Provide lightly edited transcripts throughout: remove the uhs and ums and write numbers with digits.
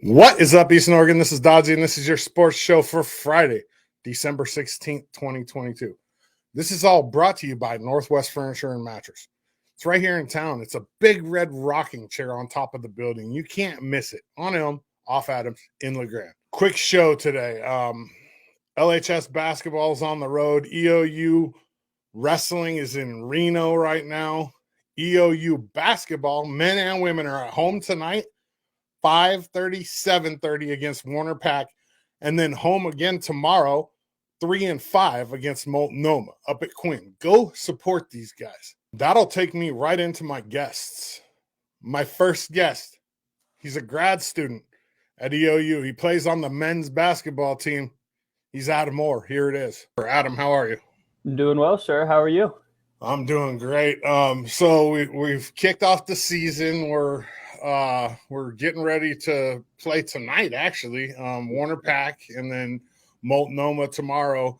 What is up, Eastern Oregon? This is Dodgy, and this is your sports show for Friday, December 16th, 2022. This is all brought to you by Northwest Furniture and Mattress. It's right here in town. It's a big red rocking chair on top of the building. You can't miss it. On Elm, off Adams, in LeGrand. Quick show today. LHS basketball is on the road. EOU wrestling is in Reno right now. EOU basketball, men and women, are at home tonight. 5:30, 7:30 against Warner Pack, and then home again tomorrow, 3 and 5 against Multnomah up at Quinn. Go support these guys. That'll take me right into my guests. My first guest, he's a grad student at EOU. He plays on the men's basketball team. He's Adam Moore. Here it is. Adam, how are you? Doing well, sir. How are you? I'm doing great. So we've kicked off the season. We're getting ready to play tonight, actually. Warner Pack and then Multnomah tomorrow.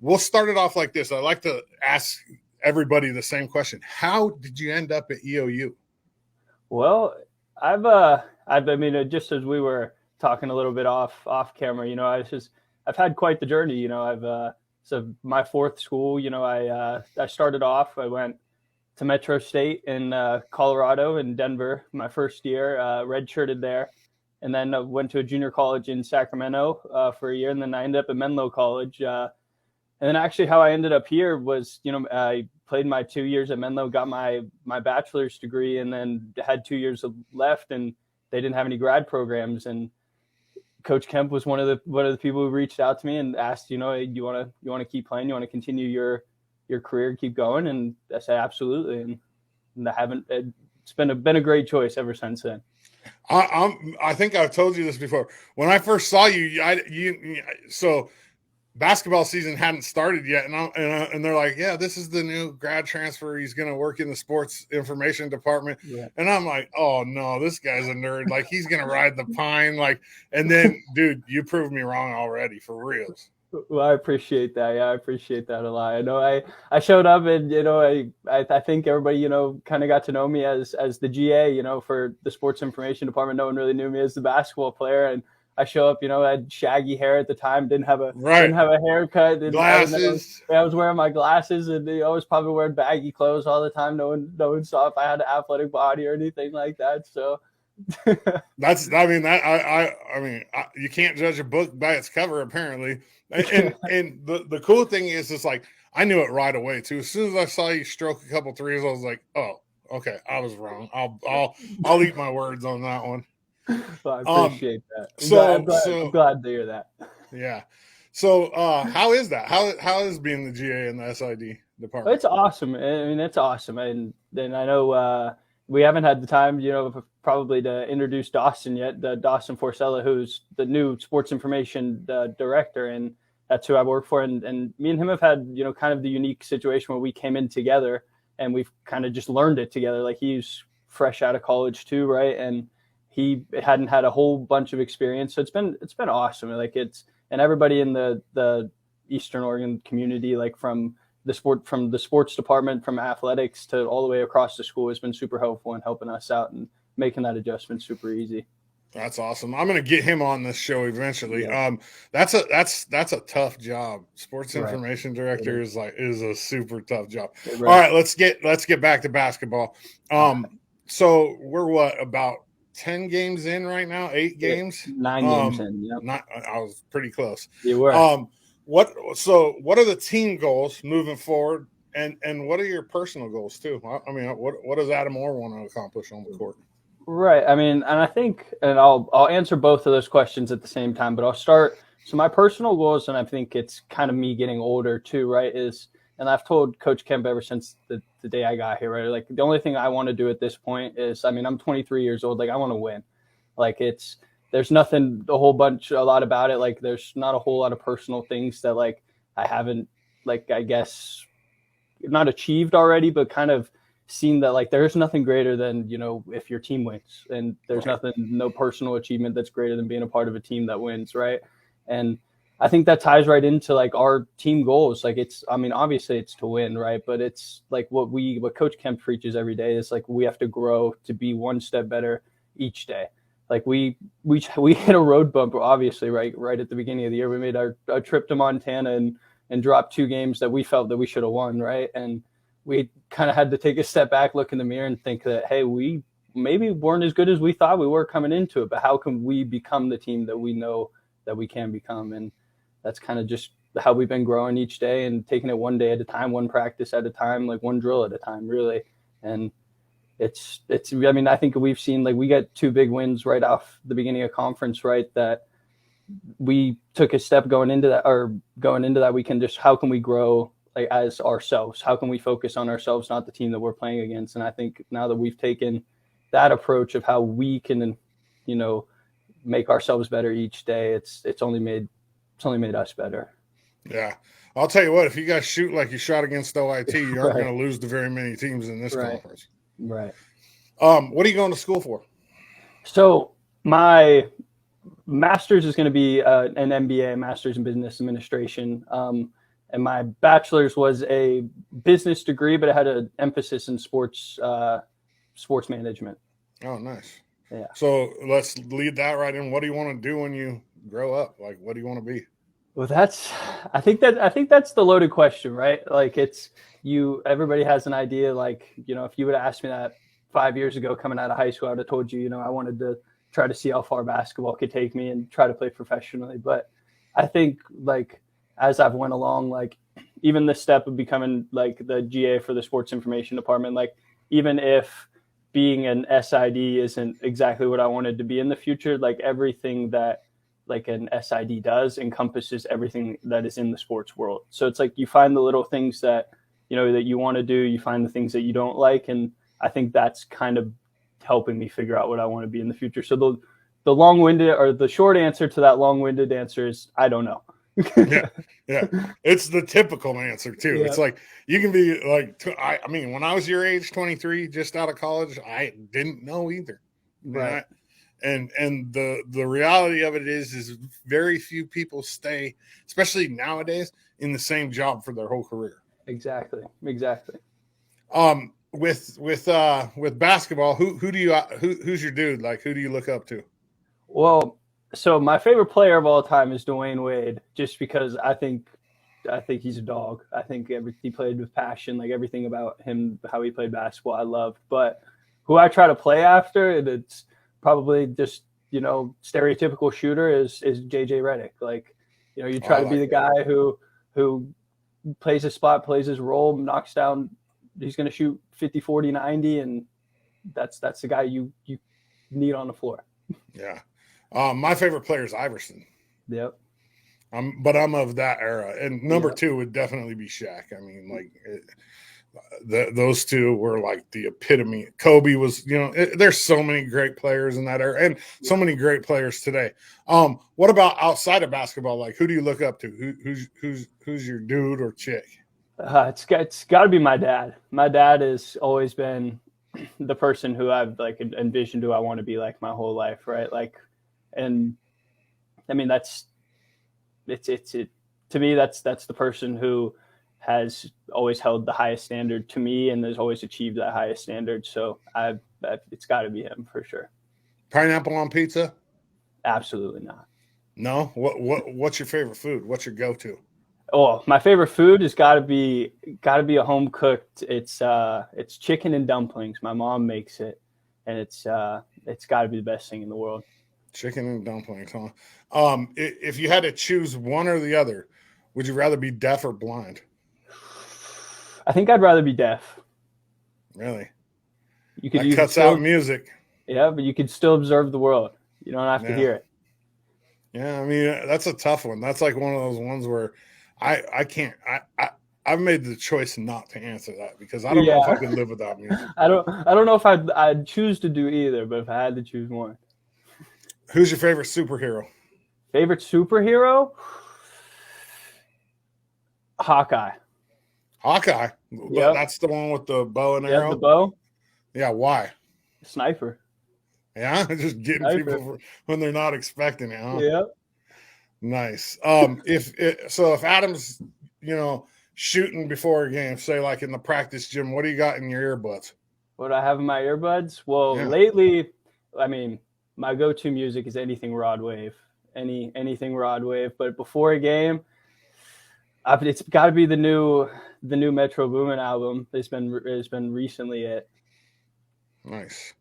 We'll start it off like this. I like to ask everybody the same question. How did you end up at EOU? Well, just as we were talking a little bit off camera, I've had quite the journey. So my fourth school, I started off, I went to Metro State in Colorado and Denver my first year, redshirted there, and then went to a junior college in Sacramento for a year, and then I ended up at Menlo College. And then actually how I ended up here was, I played my 2 years at Menlo, got my bachelor's degree, and then had 2 years left, and they didn't have any grad programs. And Coach Kemp was one of the people who reached out to me and asked, you want to keep playing, you want to continue your career, keep going? And I said, absolutely. And it's been a great choice ever since then. I think I've told you this before. When I first saw you, so basketball season hadn't started yet. And they're like, yeah, this is the new grad transfer. He's going to work in the sports information department. Yeah. And I'm like, oh no, this guy's a nerd. Like, he's going to ride the pine. Like, and then dude, you proved me wrong already, for reals. Well, I appreciate that. Yeah, I appreciate that a lot. I know I showed up and, I think everybody, kind of got to know me as the GA, for the sports information department. No one really knew me as the basketball player. And I show up, I had shaggy hair at the time, didn't have a haircut. Glasses. I was wearing my glasses, and I was probably wearing baggy clothes all the time. No one saw if I had an athletic body or anything like that. So you can't judge a book by its cover, apparently. And the cool thing is, it's like, I knew it right away too. As soon as I saw you stroke a couple threes, I was like, oh, okay, I was wrong. I'll eat my words on that one. Well, I appreciate that. I'm glad to hear that. Yeah. So how is that? How is being the GA in the SID department? It's awesome. It's awesome. And then I know we haven't had the time, probably to introduce Dawson yet, Dawson Forcella, who's the new sports information director, and that's who I work for. And me and him have had, kind of the unique situation where we came in together and we've kind of just learned it together. Like, he's fresh out of college too, right? And he hadn't had a whole bunch of experience. So it's been awesome. Like, and everybody in the Eastern Oregon community, like from the sports department, from athletics to all the way across the school, has been super helpful in helping us out and making that adjustment super easy. That's awesome. I'm going to get him on this show eventually. Yeah. That's a tough job. Sports information director is a super tough job. Right. All right, let's get back to basketball. So we're about 10 games in right now, 8 games, 9 games in. Yep. I was pretty close. You were. What are the team goals moving forward, and what are your personal goals too? I mean, what does Adam Moore want to accomplish on the court? Right. I mean, and I think, and I'll answer both of those questions at the same time, but I'll start. So my personal goals, and I think it's kind of me getting older too, right, and I've told Coach Kemp ever since the day I got here, right, like, the only thing I want to do at this point is, I'm 23 years old. Like, I want to win. Like, there's nothing a lot about it. Like, there's not a whole lot of personal things that, like, I haven't, like, I guess not achieved already, but kind of seen that, like, there's nothing greater than, if your team wins, and there's no personal achievement that's greater than being a part of a team that wins. Right. And I think that ties right into, like, our team goals. Like, obviously it's to win, right? But it's like what Coach Kemp preaches every day is, like, we have to grow to be one step better each day. like we hit a road bump, obviously, right at the beginning of the year. We made our trip to Montana and dropped 2 games that we felt that we should have won, right? And we kind of had to take a step back, look in the mirror, and think that, hey, we maybe weren't as good as we thought we were coming into it, but how can we become the team that we know that we can become? And that's kind of just how we've been growing each day and taking it one day at a time, one practice at a time, like one drill at a time, really. And it's I mean, I think we've seen, like, we got 2 big wins right off the beginning of conference, right? That we took a step going into that, we can just, how can we grow, like, as ourselves? How can we focus on ourselves, not the team that we're playing against? And I think now that we've taken that approach of how we can, make ourselves better each day, it's only made us better. Yeah. I'll tell you what, if you guys shoot like you shot against OIT, you aren't going to lose to very many teams in this conference. Right. What are you going to school for? So my master's is going to be an MBA, Master's in Business Administration. And my bachelor's was a business degree, but it had an emphasis in sports management. Oh, nice. Yeah. So let's lead that right in. What do you want to do when you grow up? Like, what do you want to be? Well, I think that's the loaded question, right? Like, everybody has an idea. Like, if you would have asked me that 5 years ago coming out of high school, I would have told you, I wanted to try to see how far basketball could take me and try to play professionally. But I think, like, as I've went along, like, even the step of becoming, like, the GA for the sports information department, like, even if being an SID isn't exactly what I wanted to be in the future, like, everything that, like, an SID does encompasses everything that is in the sports world. So it's like you find the little things that, that you want to do, you find the things that you don't like. And I think that's kind of helping me figure out what I want to be in the future. So the long-winded, or the short answer to that long-winded answer is, I don't know. Yeah. It's the typical answer too. Yeah. It's like, you can be like, I mean, when I was your age, 23, just out of college, I didn't know either. Right. And the reality of it is very few people stay, especially nowadays, in the same job for their whole career. Exactly. With basketball, who's your dude? Like, who do you look up to? Well, so my favorite player of all time is Dwayne Wade, just because I think he's a dog. I think he played with passion, like, everything about him, how he played basketball, I loved. But who I try to play after, and it's probably just, stereotypical shooter, is JJ Redick. Like, you try to be the guy who plays his spot, plays his role, knocks down, he's going to shoot 50, 40, 90, and that's the guy you need on the floor. Yeah. My favorite player is Iverson. Yep. But I'm of that era. And number 2 would definitely be Shaq. I mean, like, those two were like the epitome. Kobe was, there's so many great players in that era, and so many great players today. What about outside of basketball? Like, who do you look up to? Who's your dude or chick? It's got to be my dad. My dad has always been the person who I've, like, envisioned who I want to be, like, my whole life, right? Like, and I mean, to me, that's the person who has always held the highest standard to me and has always achieved that highest standard. So it's got to be him for sure. Pineapple on pizza? Absolutely not. No? What's your favorite food? What's your go-to? Oh, my favorite food has got to be a home cooked. It's chicken and dumplings. My mom makes it, and it's got to be the best thing in the world. Chicken and dumplings, huh? If you had to choose one or the other, would you rather be deaf or blind? I think I'd rather be deaf. Really? That cuts out music. Yeah, but you could still observe the world. You don't have to hear it. Yeah, I mean, that's a tough one. That's like one of those ones where I can't. I've made the choice not to answer that because I don't know if I can live without music. I don't know if I'd choose to do either, but if I had to choose one. Who's your favorite superhero? Favorite superhero? Hawkeye. Hawkeye? Yep. That's the one with the bow and arrow? The bow. Yeah, why? Sniper. Yeah, just getting people when they're not expecting it, huh? Yeah. Nice. If Adam's, shooting before a game, say like in the practice gym, what do you got in your earbuds? What do I have in my earbuds? Well, lately, I mean, my go-to music is anything rod wave, anything rod wave. But before a game, it's got to be the new Metro Boomin album. It's been recently it. Nice.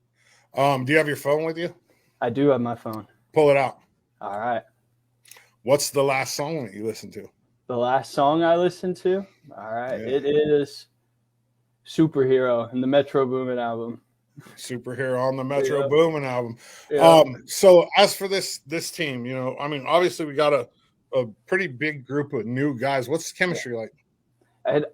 Do you have your phone with you? I do have my phone. Pull it out. All right. What's the last song that you listened to? The last song I listened to? All right. Yeah. It is Superhero in the Metro Boomin album. Superhero on the Metro Boomin album. Yeah. So as for this team, I mean, obviously we got a pretty big group of new guys. What's the chemistry like?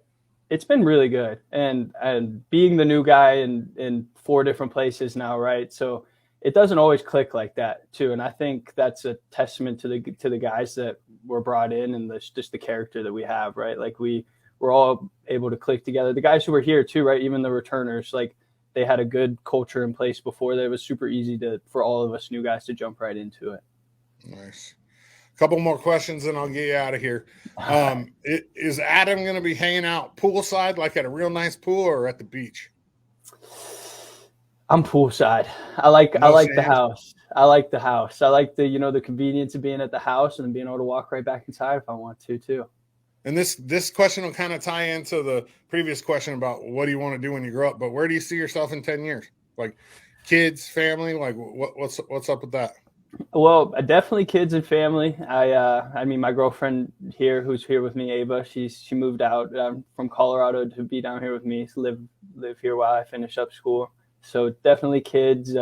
It's been really good. And being the new guy in 4 different places now, right? So it doesn't always click like that too. And I think that's a testament to the guys that were brought in and just the character that we have, right? Like we're all able to click together. The guys who were here too, right? Even the returners, like they had a good culture in place before that. It was super easy for all of us new guys to jump right into it. Nice. A couple more questions and I'll get you out of here. Is Adam going to be hanging out poolside, like at a real nice pool, or at the beach? I'm poolside. I like the house. I like the house. I like the convenience of being at the house and being able to walk right back inside if I want to too. And this question will kind of tie into the previous question about what do you want to do when you grow up, but where do you see yourself in 10 years? Like kids, family, like what's up with that? Well, definitely kids and family. I mean, my girlfriend here, who's here with me, Ava, she moved out from Colorado to be down here with me, to live here while I finish up school. So definitely kids,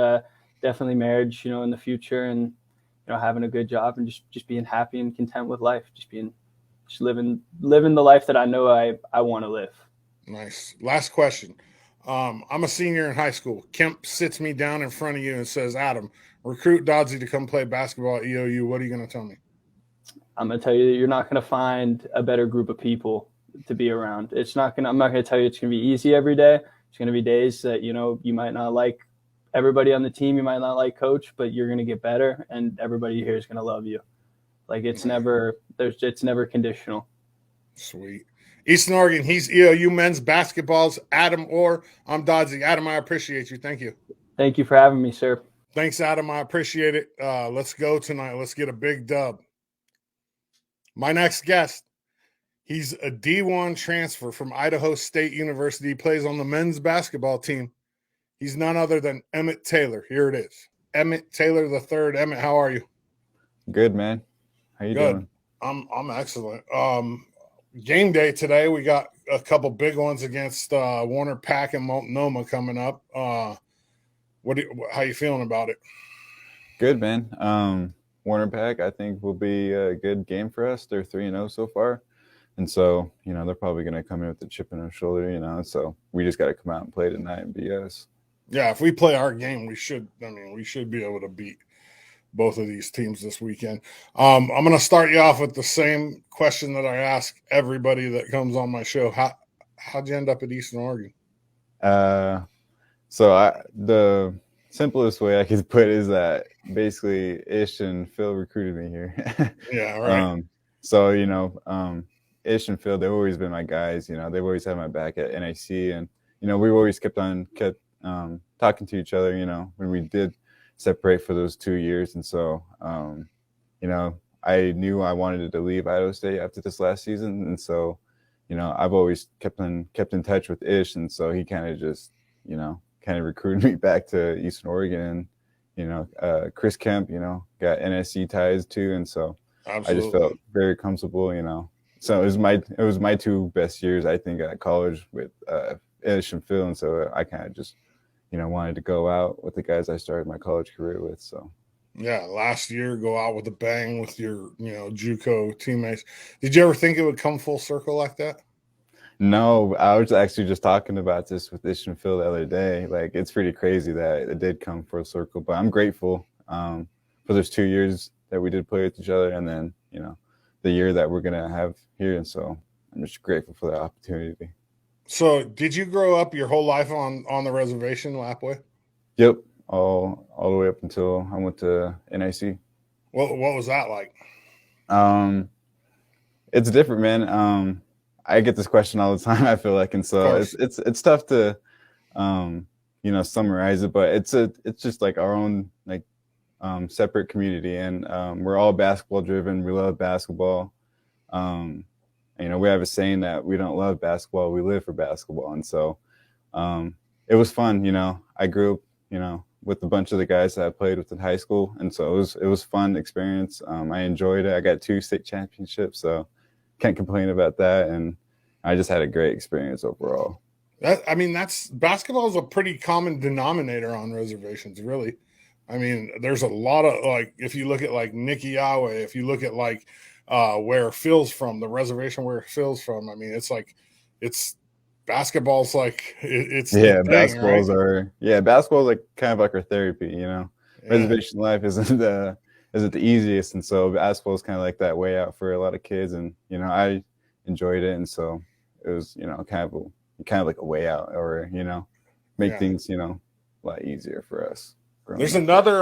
definitely marriage, in the future, and having a good job and just being happy and content with life, just living the life that I know I want to live. Nice. Last question. I'm a senior in high school. Kemp sits me down in front of you and says, Adam, recruit Dodzy to come play basketball at EOU. What are you going to tell me? I'm going to tell you that you're not going to find a better group of people to be around. I'm not going to tell you it's going to be easy every day. It's going to be days that, you might not like everybody on the team. You might not like coach, but you're going to get better and everybody here is going to love you. Like it's never conditional. Sweet. Eastern Oregon, he's EOU Men's Basketball's Adam Orr. I'm Dodzy. Adam, I appreciate you. Thank you. Thank you for having me, sir. Thanks, Adam. I appreciate it. Let's go tonight. Let's get a big dub. My next guest, he's a D1 transfer from Idaho State University. He plays on the men's basketball team. He's none other than Emmit Taylor. Here it is. Emmit Taylor III. Emmit, how are you? Good, man. How you doing? I'm excellent. Game day today, we got a couple big ones against Warner Pack and Multnomah coming up. How you feeling about it? Good, man. Warner Pack, I think, will be a good game for us. They're 3-0 so far. And so, they're probably going to come in with a chip on their shoulder, so we just got to come out and play tonight and be us. Yeah, if we play our game, we should be able to beat both of these teams this weekend. I'm going to start you off with the same question that I ask everybody that comes on my show. How'd you end up at Eastern Oregon? So the simplest way I could put it is that basically Ish and Phil recruited me here. Yeah, right. Ish and Phil, they've always been my guys. They've always had my back at NIC, and we've always kept talking to each other. When we did separate for those 2 years, and so I knew I wanted to leave Idaho State after this last season, and so I've always kept in touch with Ish, and so he kind of just recruited me back to Eastern Oregon, and Chris Kemp got NSC ties too, and so absolutely. I just felt very comfortable, so it was my 2 best years, I think, at college with Ish and Phil, and so I kind of just wanted to go out with the guys I started my college career with. So, yeah, last year, go out with a bang with your, JUCO teammates. Did you ever think it would come full circle like that? No, I was actually just talking about this with Ish and Phil the other day. Like, it's pretty crazy that it did come full circle, but I'm grateful for those 2 years that we did play with each other, and then, the year that we're going to have here. And so I'm just grateful for that opportunity. So did you grow up your whole life on the reservation, Lapway? Yep, all the way up until I went to NIC. What was that like? It's different, man. I get this question all the time, I feel like, and so it's tough to summarize it, but it's just like our own like separate community, and we're all basketball driven. We love basketball. We have a saying that we don't love basketball, we live for basketball. And so it was fun. I grew up, with a bunch of the guys that I played with in high school. And so it was fun experience. I enjoyed it. I got 2 state championships, so can't complain about that. And I just had a great experience overall. Basketball is a pretty common denominator on reservations, really. I mean, there's a lot of, like, if you look at like Nikki Yahweh, if you look at like where Phil's from, the reservation where Phil's from, I mean, it's basketball's like it's the thing, right? Basketball's like kind of like our therapy, Reservation life isn't the easiest, and so basketball is kind of like that way out for a lot of kids, and I enjoyed it, and so it was kind of like a way out, or make things a lot easier for us. There's another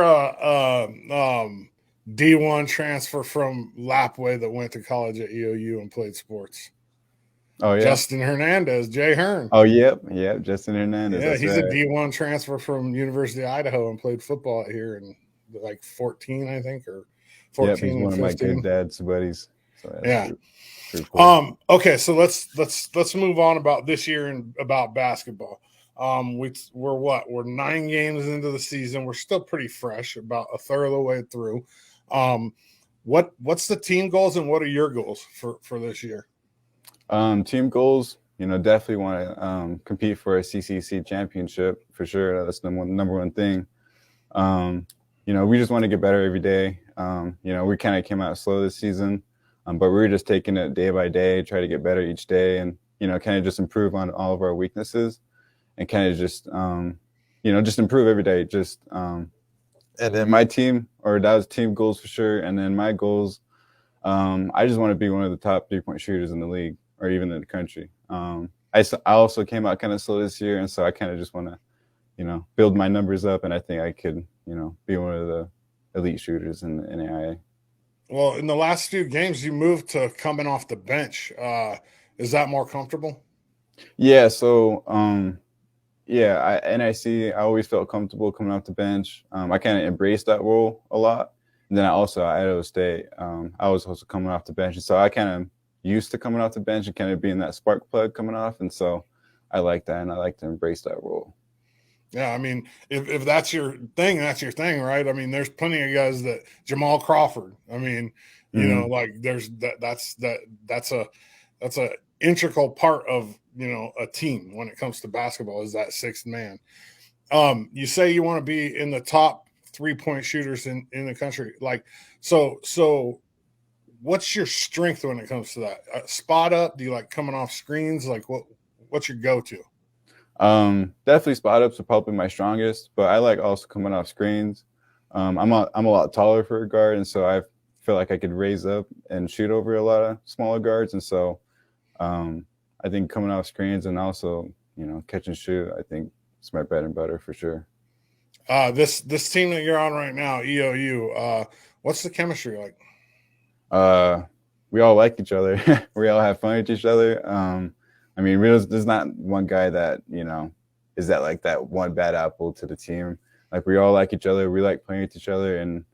D1 transfer from Lapway that went to college at EOU and played sports. Oh yeah, Justin Hernandez, Jay Hearn. Oh yep, Justin Hernandez. Yeah, he's a D1 transfer from University of Idaho and played football here in like 14, I think, or 14. Yep, he's one of my good dad's buddies. So yeah. Pretty cool. Okay, so let's move on about this year and about basketball. We're 9 games into the season. We're still pretty fresh, about a third of the way through. What's the team goals and what are your goals for this year? Team goals, definitely want to compete for a CCC championship for sure. That's the number one thing. We just want to get better every day. We kind of came out slow this season, but we were just taking it day by day, try to get better each day, and kind of just improve on all of our weaknesses, and kind of just just improve every day. And then my team, or that was team goals for sure. And then my goals, I just want to be one of the top 3-point shooters in the league, or even in the country. I also came out kind of slow this year, and so I kind of just want to, build my numbers up, and I think I could, be one of the elite shooters in AIA. Well, in the last few games, you moved to coming off the bench. Is that more comfortable? Yeah. So, NIC, I always felt comfortable coming off the bench. I kind of embraced that role a lot. And then I also, at Idaho State, I was also coming off the bench. And so I kind of used to coming off the bench and kind of being that spark plug coming off. And so I like that, and I like to embrace that role. Yeah, I mean, if that's your thing, that's your thing, right? I mean, there's plenty of guys that Jamal Crawford. I mean, like there's that's a integral part of a team when it comes to basketball, is that 6th man. You say you want to be in the top 3-point shooters in the country, like so. What's your strength when it comes to that? Spot up? Do you like coming off screens? Like what's your go-to? Definitely spot ups are probably my strongest, but I like also coming off screens. I'm a lot taller for a guard, and so I feel like I could raise up and shoot over a lot of smaller guards. And so I think coming off screens and also catch and shoot, I think it's my bread and butter for sure. This team that you're on right now, EOU, what's the chemistry like? We all like each other. We all have fun with each other. I mean, there's not one guy that, is that like that one bad apple to the team. Like, we all like each other. We like playing with each other. And,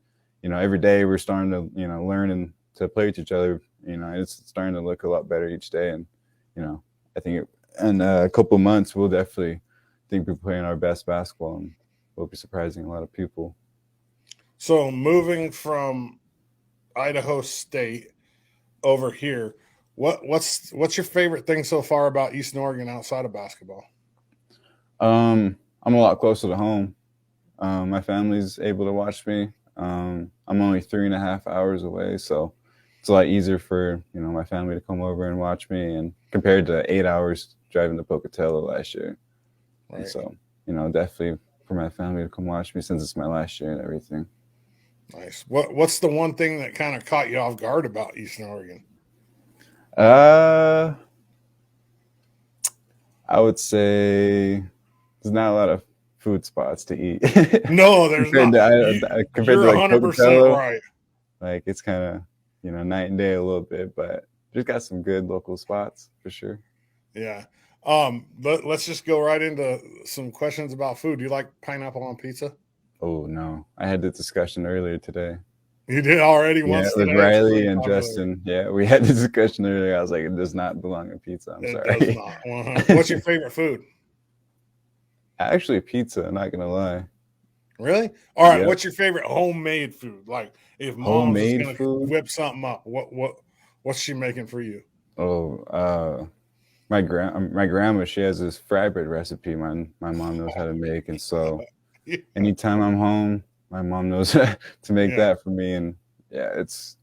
every day we're starting to, learn and to play with each other. It's starting to look a lot better each day. And, I think in a couple of months, we'll definitely think we're playing our best basketball, and we'll be surprising a lot of people. So moving from Idaho State over here, what's your favorite thing so far about Eastern Oregon outside of basketball? I'm a lot closer to home. My family's able to watch me. I'm only 3.5 hours away, so it's a lot easier for my family to come over and watch me, and compared to 8 hours driving to Pocatello last year. Right. And so definitely for my family to come watch me, since it's my last year and everything. Nice. What's the one thing that kind of caught you off guard about Eastern Oregon? I would say there's not a lot of food spots to eat. No, there's not. Compared you're to like 100% right. Like, it's kind of night and day a little bit, but just got some good local spots for sure. Yeah. Let's just go right into some questions about food. Do you like pineapple on pizza? Oh no, I had this discussion earlier today. You did already Yeah, once with today. Riley and Justin. Yeah, we had this discussion earlier. I was like, it does not belong in pizza. I'm It sorry. does not. What's your favorite food? Actually, pizza. I'm not gonna lie. Really? All right. Yep. What's your favorite homemade food? Like if mom's is Homemade gonna food? whip something up, what's she making for you? Oh, my grandma, she has this fry bread recipe my mom knows how to make, and so anytime I'm home, my mom knows to make that for me, and yeah, it's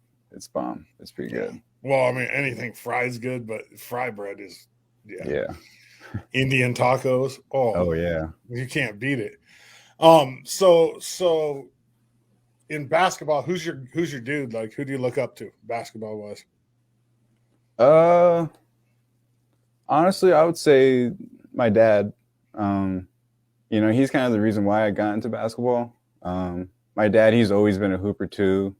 bomb. It's pretty good. Well, I mean, anything fried's good, but fry bread is Yeah. Indian tacos. Oh yeah. You can't beat it. So in basketball, who's your dude? Like, who do you look up to basketball wise? Honestly, I would say my dad. He's kind of the reason why I got into basketball. My dad, he's always been a hooper too.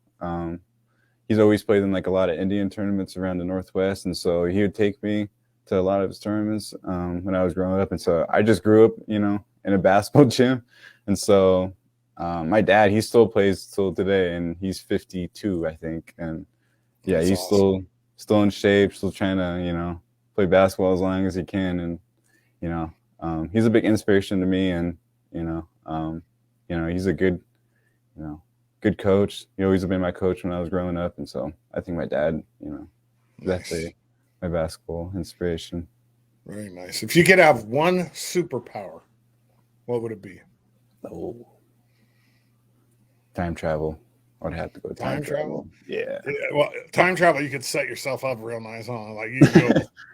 He's always played in like a lot of Indian tournaments around the Northwest, and so he would take me to a lot of his tournaments when I was growing up. And so I just grew up, in a basketball gym. And so my dad, he still plays till today, and he's 52, I think. And yeah, That's he's awesome. still in shape, still trying to, play basketball as long as he can. And, he's a big inspiration to me. And, he's a good coach. He always been my coach when I was growing up. And so I think my dad, definitely my basketball inspiration. Very nice. If you could have one superpower, what would it be? Oh, time travel. I would have to go time travel. Yeah. Well, time travel, you could set yourself up real nice, huh? Like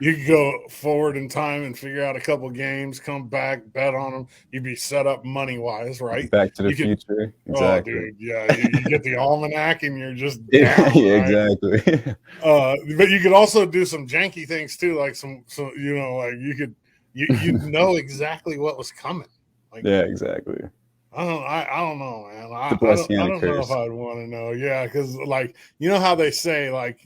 you could go forward in time and figure out a couple games, come back, bet on them. You'd be set up money wise, right? Back to the future. Exactly. Oh, dude, yeah. You get the almanac and you're just down, yeah, right? exactly. But you could also do some janky things too, like some like you know exactly what was coming. Like, yeah, exactly. I don't know, man. I don't know if I'd want to know. Yeah, because like how they say like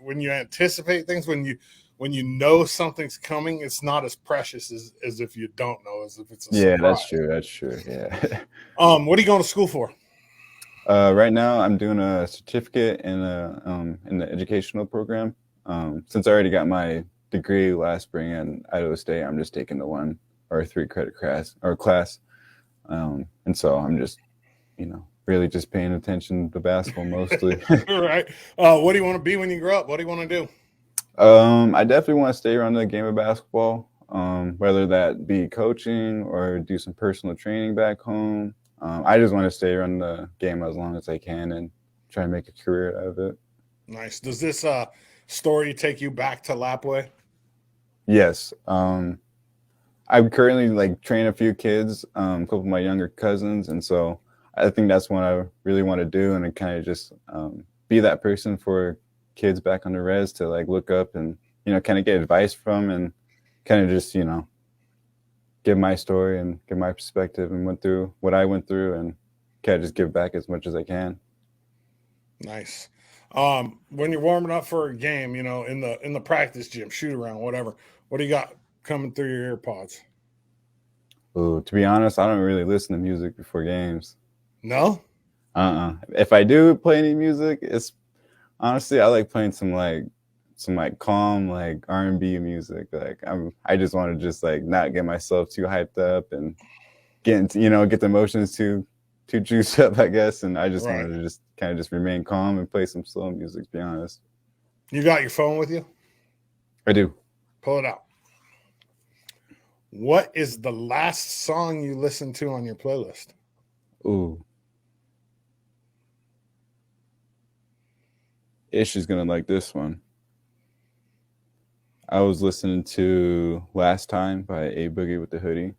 when you anticipate things, when you know something's coming, it's not as precious as if you don't know, as if it's a surprise. That's true. Yeah. What are you going to school for? Right now I'm doing a certificate in the educational program. Since I already got my degree last spring at Idaho State, I'm just taking the 1 or 3 credit class. And so I'm just, really just paying attention to basketball mostly. Right. What do you want to be when you grow up? What do you want to do? I definitely want to stay around the game of basketball, whether that be coaching or do some personal training back home. I just want to stay around the game as long as I can and try to make a career out of it. Nice. Does this story take you back to Lapway? Yes. I'm currently training a few kids, a couple of my younger cousins. And so I think that's what I really want to do. And kind of just be that person for kids back on the res to look up and, kind of get advice from and kind of just, give my story and give my perspective and went through what I went through and kind of just give back as much as I can. Nice. When you're warming up for a game, in the practice gym, shoot around, whatever, what do you got coming through your ear pods? Oh, to be honest, I don't really listen to music before games. No? If I do play any music, it's honestly I like playing some calm R&B music. I just want to just not get myself too hyped up and get the emotions too juiced up, I guess. And I just wanted to just kind of just remain calm and play some slow music, to be honest. You got your phone with you? I do. Pull it out. What is the last song you listened to on your playlist? Ooh. Ish is going to like this one. I was listening to Last Time by A Boogie with the Hoodie.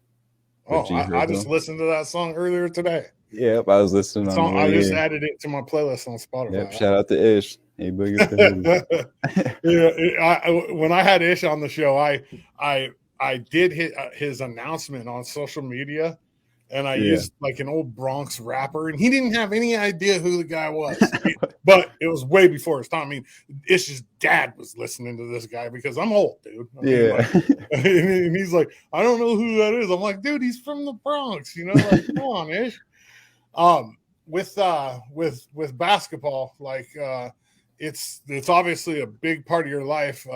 Oh, I just listened to that song earlier today. Yep, I was listening on the way. I just added it to my playlist on Spotify. Yep, shout out to Ish. A Boogie with the Hoodie. Yeah, when I had Ish on the show, I did his announcement on social media, and I used an old Bronx rapper, and he didn't have any idea who the guy was. But it was way before his time. I mean, Ish's dad was listening to this guy because I'm old, dude. And he's like, I don't know who that is. I'm like, dude, he's from the Bronx. Come on, Ish. With basketball, like it's obviously a big part of your life.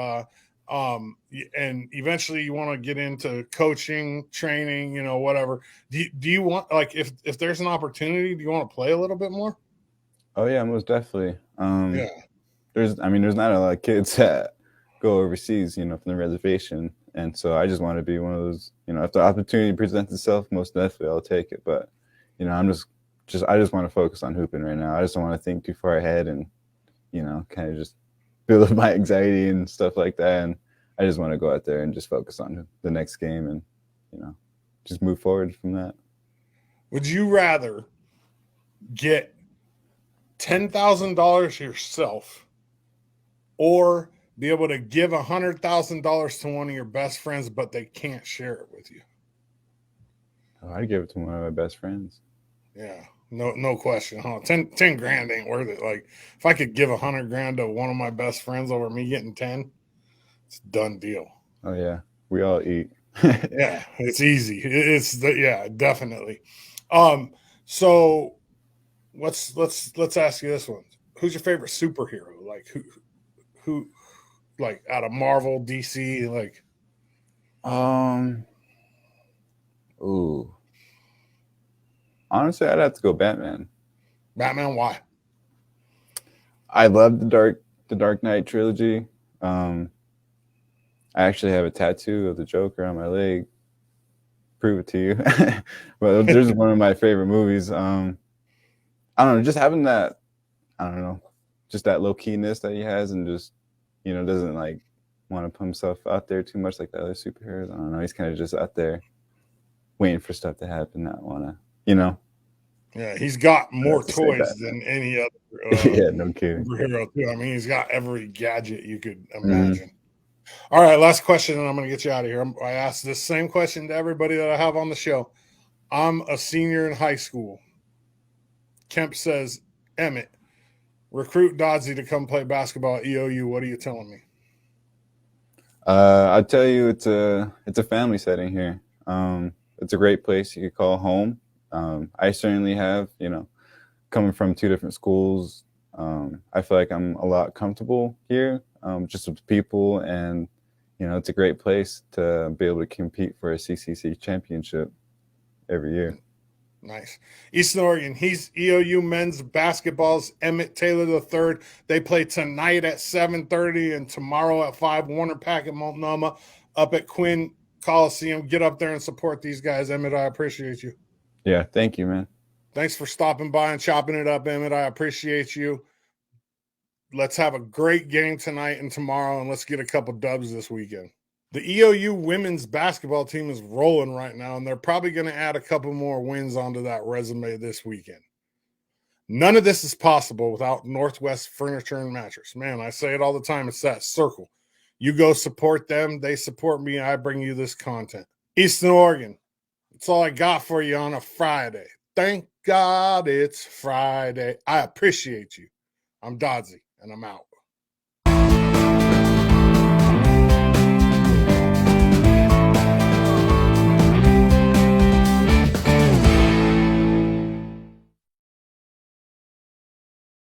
And eventually you want to get into coaching, training, whatever. Do you want, like, if there's an opportunity, do you want to play a little bit more? Oh yeah, most definitely. Yeah. There's not a lot of kids that go overseas, from the reservation. And so I just want to be one of those, if the opportunity presents itself, most definitely I'll take it. But, I just want to focus on hooping right now. I just don't want to think too far ahead and, kind of just build up my anxiety and stuff like that. And I just want to go out there and just focus on the next game and, just move forward from that. Would you rather get $10,000 yourself or be able to give $100,000 to one of your best friends, but they can't share it with you? Oh, I'd give it to one of my best friends. Yeah, no question. Huh? 10 grand ain't worth it. Like, if I could give $100,000 to one of my best friends over me getting 10, it's a done deal. Oh yeah, we all eat. Yeah, it's easy. Yeah, definitely. So let's ask you this one: who's your favorite superhero? Like who like out of Marvel, DC, like? Ooh. Honestly, I'd have to go Batman. Batman, why? I love the Dark Knight trilogy. I actually have a tattoo of the Joker on my leg. Prove it to you. But there's one of my favorite movies. I don't know, just having that, I don't know, just that low keyness that he has, and just, doesn't like want to put himself out there too much like the other superheroes. I don't know. He's kind of just out there waiting for stuff to happen, not want to, Yeah, he's got more toys than any other yeah, no kidding. superhero too. I mean, he's got every gadget you could imagine. Mm-hmm. All right, last question, and I'm going to get you out of here. I asked this same question to everybody that I have on the show. I'm a senior in high school. Kemp says, Emmit, recruit Dodzy to come play basketball at EOU. What are you telling me? I'll tell you, it's a family setting here. It's a great place you could call home. I certainly have, coming from two different schools, I feel like I'm a lot comfortable here, just with people, and it's a great place to be able to compete for a CCC championship every year. Nice. Eastern Oregon, he's EOU Men's Basketball's Emmit Taylor III. They play tonight at 7:30 and tomorrow at 5. Warner Pack at Multnomah, up at Quinn Coliseum. Get up there and support these guys. Emmit, I appreciate you. Yeah, thank you, man. Thanks for stopping by and chopping it up, Emmit. I appreciate you. Let's have a great game tonight and tomorrow, and let's get a couple dubs this weekend. The EOU Women's Basketball team is rolling right now, and they're probably going to add a couple more wins onto that resume this weekend. None of this is possible without Northwest Furniture and Mattress. Man, I say it all the time. It's that circle. You go support them. They support me. I bring you this content. Eastern Oregon. That's all I got for you on a Friday. Thank God it's Friday. I appreciate you. I'm Dodzy, and I'm out.